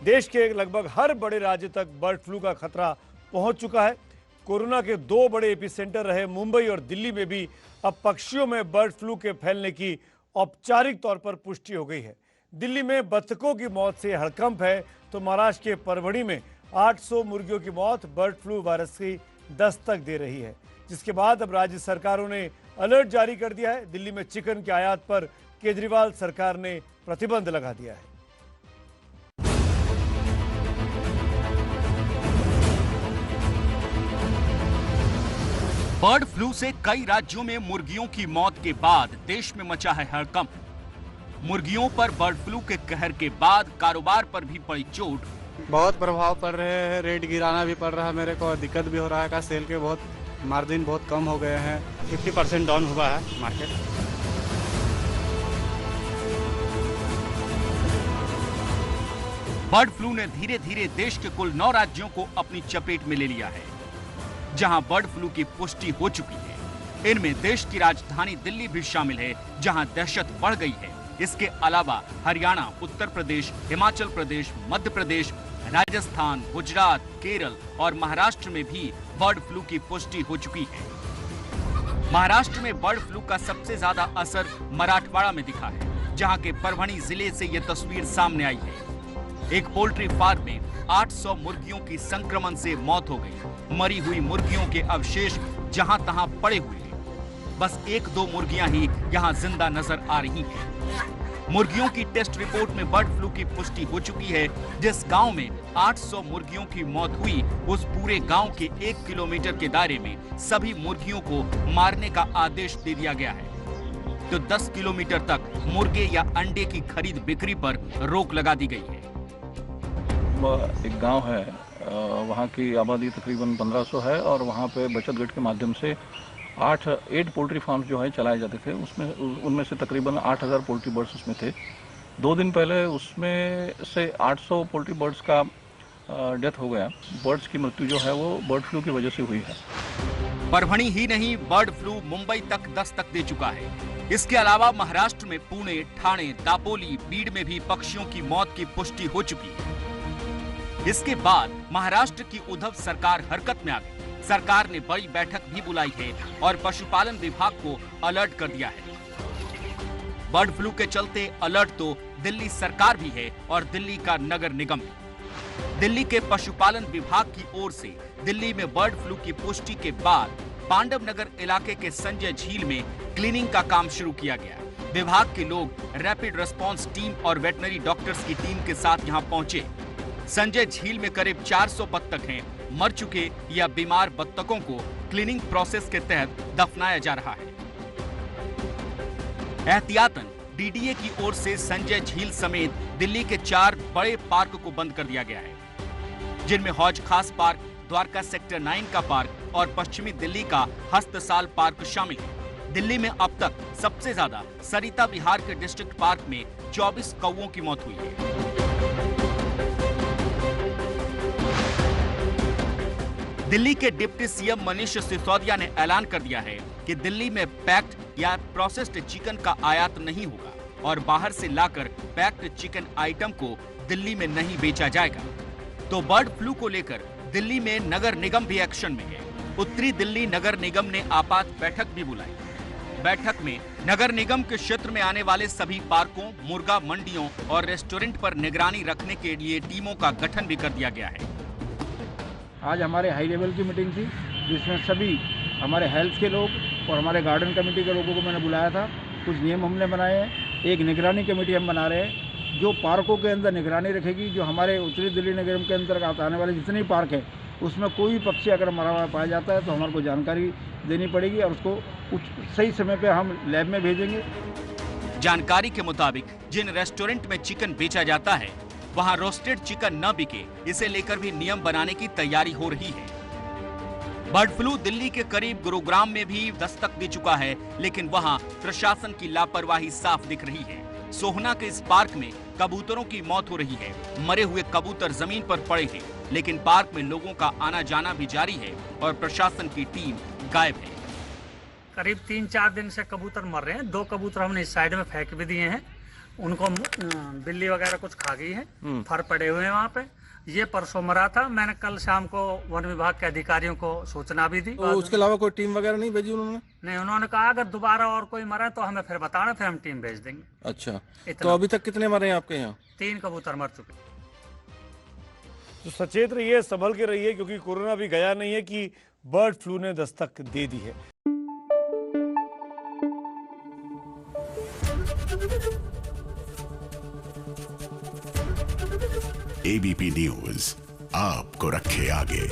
देश के लगभग हर बड़े राज्य तक बर्ड फ्लू का खतरा पहुंच चुका है। कोरोना के दो बड़े एपिसेंटर रहे मुंबई और दिल्ली में भी अब पक्षियों में बर्ड फ्लू के फैलने की औपचारिक तौर पर पुष्टि हो गई है। दिल्ली में बत्तखों की मौत से हड़कंप है, तो महाराष्ट्र के परभणी में 800 मुर्गियों की मौत बर्ड फ्लू वायरस की दस्तक दे रही है, जिसके बाद अब राज्य सरकारों ने अलर्ट जारी कर दिया है। दिल्ली में चिकन के आयात पर केजरीवाल सरकार ने प्रतिबंध लगा दिया है। बर्ड फ्लू से कई राज्यों में मुर्गियों की मौत के बाद देश में मचा है हड़कंप। मुर्गियों पर बर्ड फ्लू के कहर के बाद कारोबार पर भी पड़ी चोट। बहुत प्रभाव पड़ रहे हैं, रेट गिराना भी पड़ रहा है, मेरे को दिक्कत भी हो रहा है का सेल के बहुत मार्जिन बहुत कम हो गए हैं। 50% डाउन हुआ है मार्केट। बर्ड फ्लू ने धीरे धीरे देश के कुल 9 राज्यों को अपनी चपेट में ले लिया है, जहां बर्ड फ्लू की पुष्टि हो चुकी है। इनमें देश की राजधानी दिल्ली भी शामिल है, जहां दहशत बढ़ गई है। इसके अलावा हरियाणा, उत्तर प्रदेश, हिमाचल प्रदेश, मध्य प्रदेश, राजस्थान, गुजरात, केरल और महाराष्ट्र में भी बर्ड फ्लू की पुष्टि हो चुकी है। महाराष्ट्र में बर्ड फ्लू का सबसे ज्यादा असर मराठवाड़ा में दिखा है, जहां के परभणी जिले से यह तस्वीर सामने आई है। एक पोल्ट्री फार्म में 800 मुर्गियों की संक्रमण से मौत हो गई। मरी हुई मुर्गियों के अवशेष जहां तहां पड़े हुए हैं। बस 1-2 मुर्गियां ही यहां जिंदा नजर आ रही हैं। मुर्गियों की टेस्ट रिपोर्ट में बर्ड फ्लू की पुष्टि हो चुकी है। जिस गांव में 800 मुर्गियों की मौत हुई, उस पूरे गांव के 1 किलोमीटर के दायरे में सभी मुर्गियों को मारने का आदेश दे दिया गया है। तो 10 किलोमीटर तक मुर्गे या अंडे की खरीद बिक्री पर रोक लगा दी गई है। एक गांव है, वहाँ की आबादी तकरीबन 1500 है और वहाँ पे बचत गट के माध्यम से 8 पोल्ट्री फार्म्स जो है चलाए जाते थे। उनमें से तकरीबन 8000 पोल्ट्री बर्ड्स उसमें थे। 2 दिन पहले उसमें से 800 पोल्ट्री बर्ड्स का डेथ हो गया। बर्ड्स की मृत्यु जो है वो बर्ड फ्लू की वजह से हुई है। परभणी ही नहीं, बर्ड फ्लू मुंबई तक दस्तक दे चुका है। इसके अलावा महाराष्ट्र में पुणे, ठाणे, दापोली, बीड में भी पक्षियों की मौत की पुष्टि हो चुकी है। इसके बाद महाराष्ट्र की उद्धव सरकार हरकत में आ गई। सरकार ने बड़ी बैठक भी बुलाई है और पशुपालन विभाग को अलर्ट कर दिया है। बर्ड फ्लू के चलते अलर्ट तो दिल्ली सरकार भी है और दिल्ली का नगर निगम भी। दिल्ली के पशुपालन विभाग की ओर से दिल्ली में बर्ड फ्लू की पुष्टि के बाद पांडव नगर इलाके के संजय झील में क्लीनिंग का काम शुरू किया गया। विभाग के लोग रैपिड रिस्पांस टीम और वेटनरी डॉक्टर्स की टीम के साथ यहां पहुंचे। संजय झील में करीब 400 बत्तख हैं। मर चुके या बीमार बत्तखों को क्लीनिंग प्रोसेस के तहत दफनाया जा रहा है। एहतियातन डीडीए की ओर से संजय झील समेत दिल्ली के 4 बड़े पार्क को बंद कर दिया गया है, जिनमें हौज खास पार्क, द्वारका सेक्टर 9 का पार्क और पश्चिमी दिल्ली का हस्तसाल पार्क शामिल है। दिल्ली में अब तक सबसे ज्यादा सरिता विहार के डिस्ट्रिक्ट पार्क में 24 कौवों की मौत हुई है। दिल्ली के डिप्टी सीएम मनीष सिसोदिया ने ऐलान कर दिया है कि दिल्ली में पैक्ड या प्रोसेस्ड चिकन का आयात नहीं होगा और बाहर से लाकर पैक्ड चिकन आइटम को दिल्ली में नहीं बेचा जाएगा। तो बर्ड फ्लू को लेकर दिल्ली में नगर निगम भी एक्शन में है। उत्तरी दिल्ली नगर निगम ने आपात बैठक भी बुलाई। बैठक में नगर निगम के क्षेत्र में आने वाले सभी पार्कों, मुर्गा मंडियों और रेस्टोरेंट पर निगरानी रखने के लिए टीमों का गठन भी कर दिया गया है। आज हमारे हाई लेवल की मीटिंग थी, जिसमें सभी हमारे हेल्थ के लोग और हमारे गार्डन कमेटी के लोगों को मैंने बुलाया था। कुछ नियम हमने बनाए हैं। एक निगरानी कमेटी हम बना रहे हैं, जो पार्कों के अंदर निगरानी रखेगी। जो हमारे उत्तरी दिल्ली नगर के अंतर्गत आने वाले जितने भी पार्क हैं, उसमें कोई पक्षी अगर मरा हुआ पाया जाता है तो हमारे को जानकारी देनी पड़ेगी और उसको सही समय पर हम लैब में भेजेंगे। जानकारी के मुताबिक जिन रेस्टोरेंट में चिकन बेचा जाता है, वहां रोस्टेड चिकन न बिके, इसे लेकर भी नियम बनाने की तैयारी हो रही है। बर्ड फ्लू दिल्ली के करीब गुरुग्राम में भी दस्तक दे चुका है, लेकिन वहां प्रशासन की लापरवाही साफ दिख रही है। सोहना के इस पार्क में कबूतरों की मौत हो रही है। मरे हुए कबूतर जमीन पर पड़े हैं, लेकिन पार्क में लोगों का आना जाना भी जारी है और प्रशासन की टीम गायब है। करीब 3-4 दिन से कबूतर मर रहे हैं। 2 कबूतर हमने इस साइड में फेंक भी दिए हैं उनको बिल्ली वगैरह कुछ खा गई है, फर पड़े हुए हैं वहाँ पे। ये परसों मरा था। मैंने कल शाम को वन विभाग के अधिकारियों को सूचना भी दी। तो उसके अलावा कोई टीम वगैरह नहीं भेजी उन्होंने? नहीं, उन्होंने कहा अगर दोबारा और कोई मरा तो हमें फिर बताना, फिर हम टीम भेज देंगे। अच्छा, तो अभी तक कितने मरे हैं आपके यहाँ? 3 कबूतर मर चुके। तो सचेत रहिए, संभल के रहिए, क्योंकि कोरोना भी गया नहीं है कि बर्ड फ्लू ने दस्तक दे दी है। एबीपी न्यूज आपको रखे आगे।